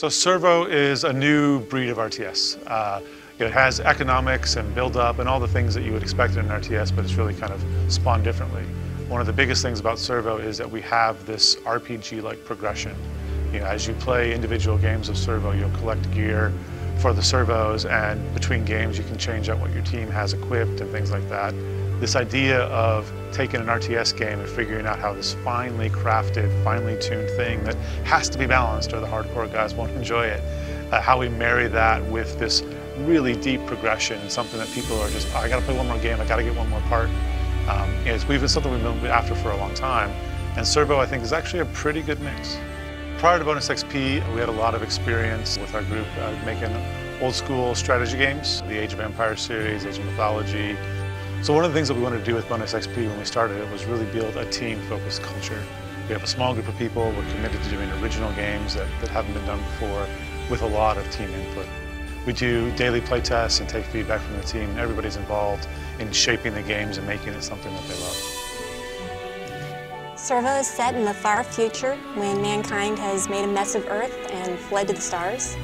So Servo is a new breed of RTS. It has economics and build-up and all the things that you would expect in an RTS, but it's really kind of spawned differently. One of the biggest things about Servo is that we have this RPG-like progression. As you play individual games of Servo, you'll collect gear for the servos, and between games you can change out what your team has equipped and things like that. This idea of taking an RTS game and figuring out how this finely crafted, finely tuned thing that has to be balanced or the hardcore guys won't enjoy it, how we marry that with this really deep progression, something that people are just, oh, I gotta play one more game, I gotta get one more part. It's something we've been after for a long time, and Servo I think is actually a pretty good mix. Prior to Bonus XP, we had a lot of experience with our group making old school strategy games, the Age of Empires series, Age of Mythology. So one of the things that we wanted to do with Bonus XP when we started it was really build a team-focused culture. We have a small group of people, we're committed to doing original games that haven't been done before with a lot of team input. We do daily play tests and take feedback from the team. Everybody's involved in shaping the games and making it something that they love. Servo is set in the far future when mankind has made a mess of Earth and fled to the stars.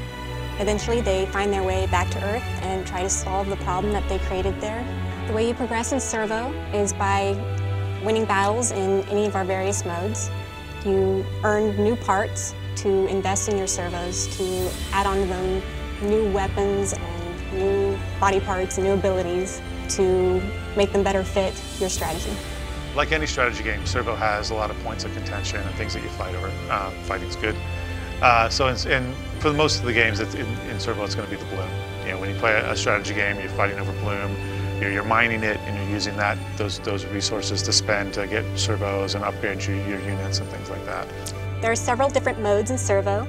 Eventually they find their way back to Earth and try to solve the problem that they created there. The way you progress in Servo is by winning battles in any of our various modes. You earn new parts to invest in your servos, to add on to them new weapons and new body parts and new abilities to make them better fit your strategy. Like any strategy game, Servo has a lot of points of contention and things that you fight over. Fighting's good. For most of the games in Servo, it's going to be the bloom. When you play a strategy game, you're fighting over bloom. You're mining it and you're using those resources to spend to get servos and upgrade your units and things like that. There are several different modes in Servo.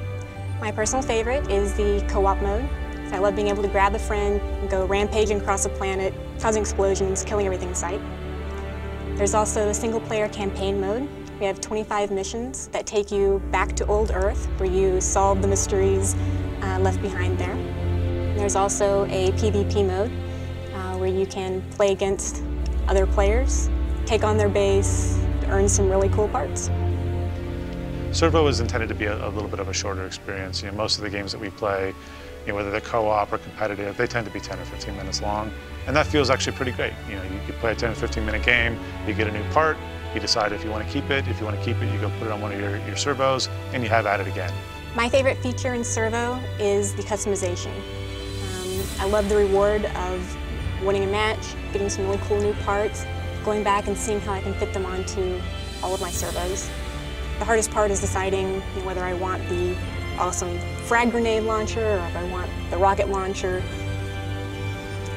My personal favorite is the co-op mode. I love being able to grab a friend and go rampaging across a planet, causing explosions, killing everything in sight. There's also a single-player campaign mode. We have 25 missions that take you back to old Earth, where you solve the mysteries left behind there. There's also a PvP mode, where you can play against other players, take on their base, earn some really cool parts. Servo is intended to be a little bit of a shorter experience. Most of the games that we play, whether they're co-op or competitive, they tend to be 10 or 15 minutes long, and that feels actually pretty great. You play a 10 or 15 minute game, you get a new part, you decide if you want to keep it. If you want to keep it, you go put it on one of your servos, and you have at it again. My favorite feature in Servo is the customization. I love the reward of winning a match, getting some really cool new parts, going back and seeing how I can fit them onto all of my servos. The hardest part is deciding whether I want the awesome frag grenade launcher or if I want the rocket launcher.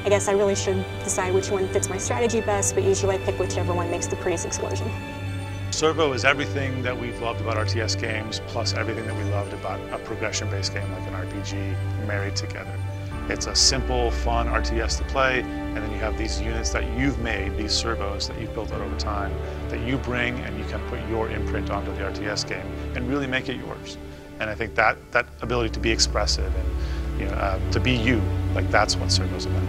I guess I really should decide which one fits my strategy best, but usually I pick whichever one makes the prettiest explosion. Servo is everything that we've loved about RTS games, plus everything that we loved about a progression-based game like an RPG married together. It's a simple, fun RTS to play, and then you have these units that you've made, these servos that you've built out over time, that you bring and you can put your imprint onto the RTS game and really make it yours. And I think that ability to be expressive and to be you, that's what Servo's about.